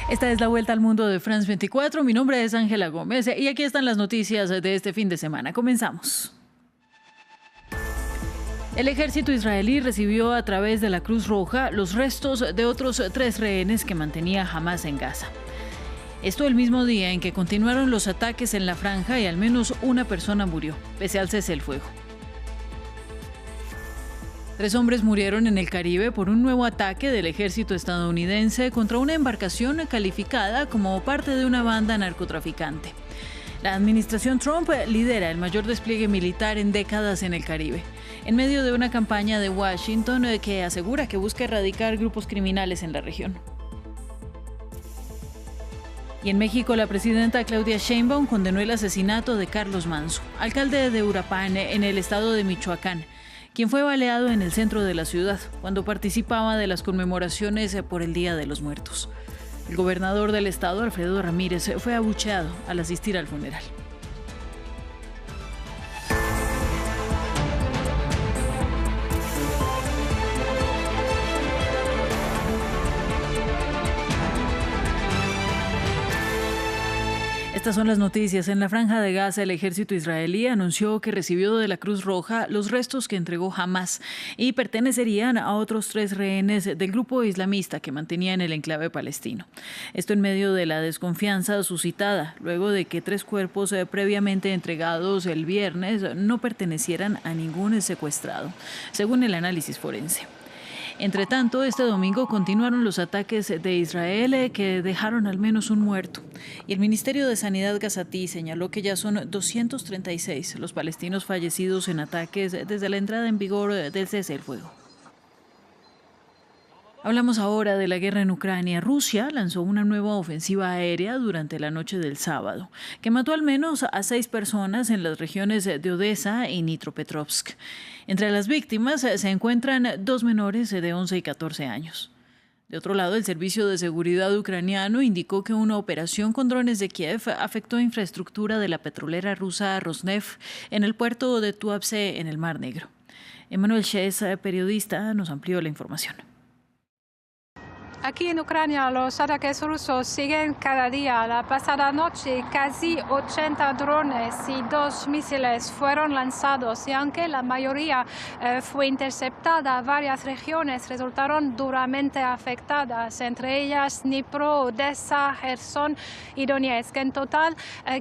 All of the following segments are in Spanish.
Esta es la Vuelta al Mundo de France 24. Mi nombre es Ángela Gómez y aquí están las noticias de este fin de semana. Comenzamos. El ejército israelí recibió a través de la Cruz Roja los restos de otros 3 rehenes que mantenía Hamás en Gaza. Esto el mismo día en que continuaron los ataques en la franja y al menos una persona murió, pese al cese el fuego. 3 hombres murieron en el Caribe por un nuevo ataque del ejército estadounidense contra una embarcación calificada como parte de una banda narcotraficante. La administración Trump lidera el mayor despliegue militar en décadas en el Caribe, en medio de una campaña de Washington que asegura que busca erradicar grupos criminales en la región. Y en México, la presidenta Claudia Sheinbaum condenó el asesinato de Carlos Manzo, alcalde de Uruapan, en el estado de Michoacán, quien fue baleado en el centro de la ciudad cuando participaba de las conmemoraciones por el Día de los Muertos. El gobernador del estado, Alfredo Ramírez, fue abucheado al asistir al funeral. Estas son las noticias. En la franja de Gaza, el ejército israelí anunció que recibió de la Cruz Roja los restos que entregó Hamás y pertenecerían a otros 3 rehenes del grupo islamista que mantenía en el enclave palestino. Esto en medio de la desconfianza suscitada luego de que 3 cuerpos previamente entregados el viernes no pertenecieran a ningún secuestrado, según el análisis forense. Entre tanto, este domingo continuaron los ataques de Israel que dejaron al menos un muerto. Y el Ministerio de Sanidad gazatí señaló que ya son 236 los palestinos fallecidos en ataques desde la entrada en vigor del cese del fuego. Hablamos ahora de la guerra en Ucrania. Rusia lanzó una nueva ofensiva aérea durante la noche del sábado, que mató al menos a 6 personas en las regiones de Odessa y Dnipropetrovsk. Entre las víctimas se encuentran 2 menores de 11 y 14 años. De otro lado, el Servicio de Seguridad ucraniano indicó que una operación con drones de Kiev afectó infraestructura de la petrolera rusa Rosneft en el puerto de Tuapse en el Mar Negro. Emanuel Shes, periodista, nos amplió la información. Aquí en Ucrania los ataques rusos siguen cada día. La pasada noche casi 80 drones y 2 misiles fueron lanzados y aunque la mayoría fue interceptada, varias regiones resultaron duramente afectadas, entre ellas Dnipro, Odessa, Gerson y Donetsk. En total,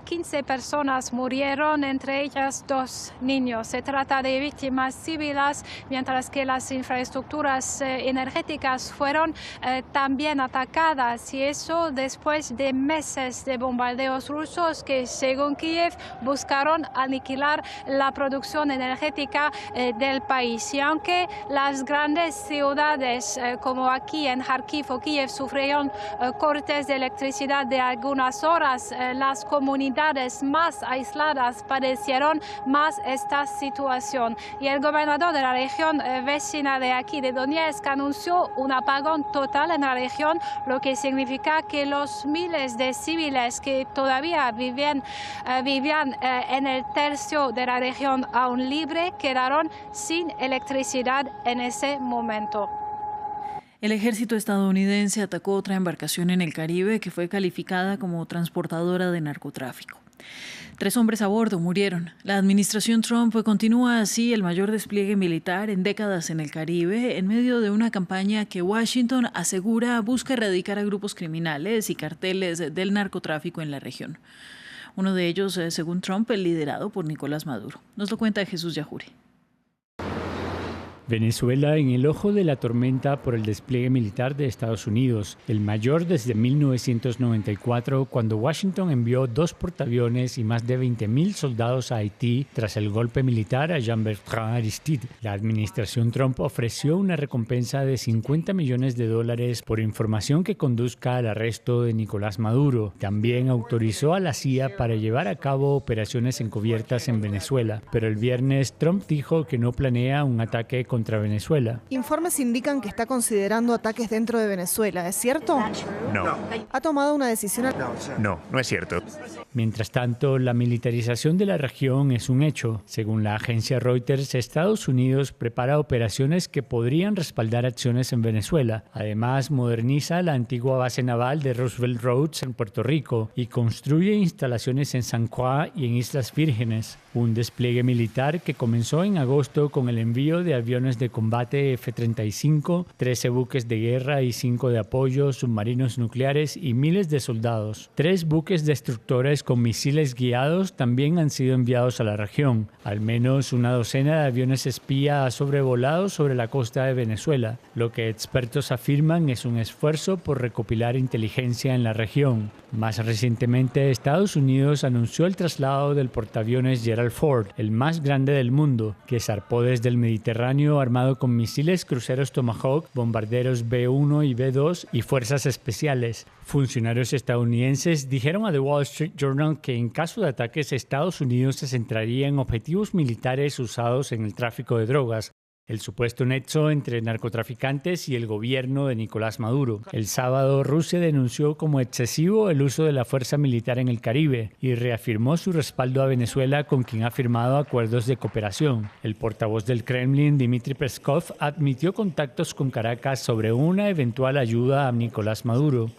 15 personas murieron, entre ellas 2 niños. Se trata de víctimas civiles, mientras que las infraestructuras energéticas fueron también atacadas, y eso después de meses de bombardeos rusos que, según Kiev, buscaron aniquilar la producción energética del país. Y aunque las grandes ciudades como aquí en Kharkiv o Kiev sufrieron cortes de electricidad de algunas horas, las comunidades más aisladas padecieron más esta situación. Y el gobernador de la región vecina de aquí, de Donetsk, anunció un apagón total en la región, lo que significa que los miles de civiles que todavía vivían en el tercio de la región aún libre quedaron sin electricidad en ese momento. El ejército estadounidense atacó otra embarcación en el Caribe que fue calificada como transportadora de narcotráfico. 3 hombres a bordo murieron. La administración Trump continúa así el mayor despliegue militar en décadas en el Caribe, en medio de una campaña que Washington asegura busca erradicar a grupos criminales y carteles del narcotráfico en la región. Uno de ellos, según Trump, liderado por Nicolás Maduro. Nos lo cuenta Jesús Yajure. Venezuela en el ojo de la tormenta por el despliegue militar de Estados Unidos, el mayor desde 1994, cuando Washington envió 2 portaaviones y más de 20.000 soldados a Haití tras el golpe militar a Jean-Bertrand Aristide. La administración Trump ofreció una recompensa de $50 millones por información que conduzca al arresto de Nicolás Maduro. También autorizó a la CIA para llevar a cabo operaciones encubiertas en Venezuela, pero el viernes Trump dijo que no planea un ataque contra Venezuela. Informes indican que está considerando ataques dentro de Venezuela, ¿es cierto? No. ¿Ha tomado una decisión? No es cierto. Mientras tanto, la militarización de la región es un hecho. Según la agencia Reuters, Estados Unidos prepara operaciones que podrían respaldar acciones en Venezuela. Además, moderniza la antigua base naval de Roosevelt Roads en Puerto Rico y construye instalaciones en San Juan y en Islas Vírgenes. Un despliegue militar que comenzó en agosto con el envío de aviones de combate F-35, 13 buques de guerra y 5 de apoyo, submarinos nucleares y miles de soldados. 3 buques destructores con misiles guiados también han sido enviados a la región. Al menos una docena de aviones espía ha sobrevolado sobre la costa de Venezuela. Lo que expertos afirman es un esfuerzo por recopilar inteligencia en la región. Más recientemente, Estados Unidos anunció el traslado del portaaviones Gerald Ford, el más grande del mundo, que zarpó desde el Mediterráneo armado con misiles cruceros Tomahawk, bombarderos B-1 y B-2 y fuerzas especiales. Funcionarios estadounidenses dijeron a The Wall Street Journal que en caso de ataques, Estados Unidos se centraría en objetivos militares usados en el tráfico de drogas, el supuesto nexo entre narcotraficantes y el gobierno de Nicolás Maduro. El sábado, Rusia denunció como excesivo el uso de la fuerza militar en el Caribe y reafirmó su respaldo a Venezuela, con quien ha firmado acuerdos de cooperación. El portavoz del Kremlin, Dmitry Peskov, admitió contactos con Caracas sobre una eventual ayuda a Nicolás Maduro.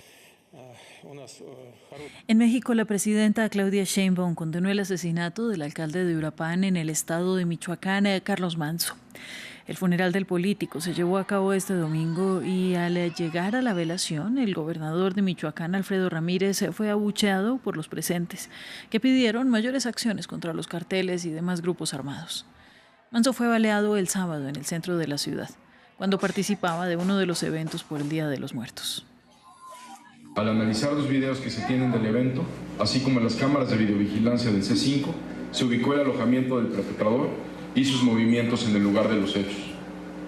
En México, la presidenta Claudia Sheinbaum condenó el asesinato del alcalde de Uruapan en el estado de Michoacán, Carlos Manzo. El funeral del político se llevó a cabo este domingo y al llegar a la velación, el gobernador de Michoacán, Alfredo Ramírez, fue abucheado por los presentes, que pidieron mayores acciones contra los carteles y demás grupos armados. Manzo fue baleado el sábado en el centro de la ciudad, cuando participaba de uno de los eventos por el Día de los Muertos. Al analizar los videos que se tienen del evento, así como las cámaras de videovigilancia del C5, se ubicó el alojamiento del perpetrador y sus movimientos en el lugar de los hechos.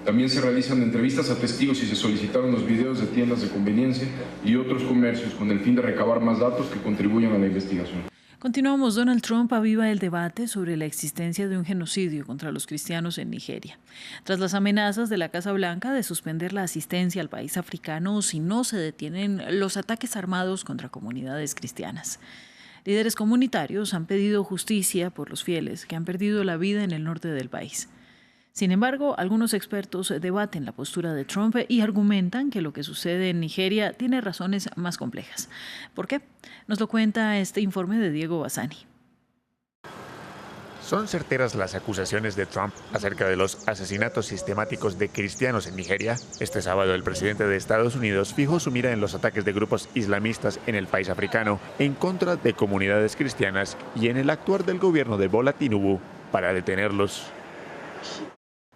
También se realizan entrevistas a testigos y se solicitaron los videos de tiendas de conveniencia y otros comercios con el fin de recabar más datos que contribuyan a la investigación. Continuamos. Donald Trump aviva el debate sobre la existencia de un genocidio contra los cristianos en Nigeria, tras las amenazas de la Casa Blanca de suspender la asistencia al país africano si no se detienen los ataques armados contra comunidades cristianas. Líderes comunitarios han pedido justicia por los fieles que han perdido la vida en el norte del país. Sin embargo, algunos expertos debaten la postura de Trump y argumentan que lo que sucede en Nigeria tiene razones más complejas. ¿Por qué? Nos lo cuenta este informe de Diego Bassani. ¿Son certeras las acusaciones de Trump acerca de los asesinatos sistemáticos de cristianos en Nigeria? Este sábado, el presidente de Estados Unidos fijó su mira en los ataques de grupos islamistas en el país africano en contra de comunidades cristianas y en el actuar del gobierno de Bola Tinubu para detenerlos.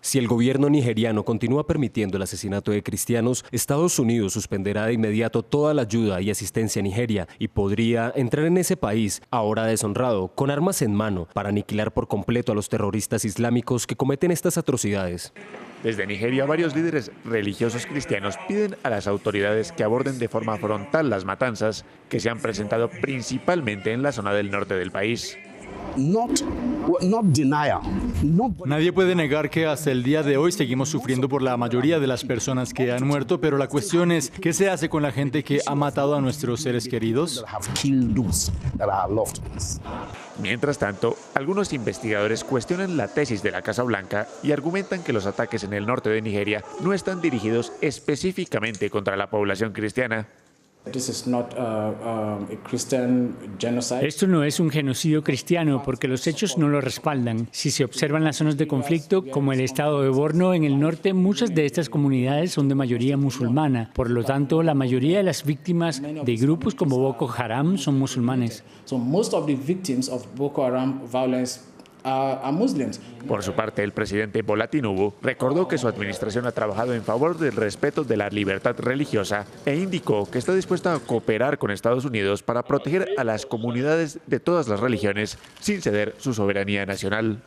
Si el gobierno nigeriano continúa permitiendo el asesinato de cristianos, Estados Unidos suspenderá de inmediato toda la ayuda y asistencia a Nigeria y podría entrar en ese país, ahora deshonrado, con armas en mano, para aniquilar por completo a los terroristas islámicos que cometen estas atrocidades. Desde Nigeria, varios líderes religiosos cristianos piden a las autoridades que aborden de forma frontal las matanzas que se han presentado principalmente en la zona del norte del país. Nadie puede negar que hasta el día de hoy seguimos sufriendo por la mayoría de las personas que han muerto, pero la cuestión es, ¿qué se hace con la gente que ha matado a nuestros seres queridos? Mientras tanto, algunos investigadores cuestionan la tesis de la Casa Blanca y argumentan que los ataques en el norte de Nigeria no están dirigidos específicamente contra la población cristiana. Esto no es un genocidio cristiano porque los hechos no lo respaldan. Si se observan las zonas de conflicto, como el estado de Borno en el norte, muchas de estas comunidades son de mayoría musulmana. Por lo tanto, la mayoría de las víctimas de grupos como Boko Haram son musulmanes. Por su parte, el presidente Bola Tinubu recordó que su administración ha trabajado en favor del respeto de la libertad religiosa e indicó que está dispuesta a cooperar con Estados Unidos para proteger a las comunidades de todas las religiones sin ceder su soberanía nacional.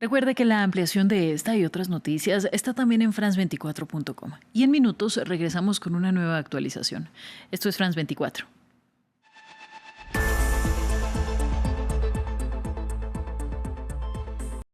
Recuerde que la ampliación de esta y otras noticias está también en france24.com. Y en minutos regresamos con una nueva actualización. Esto es France 24.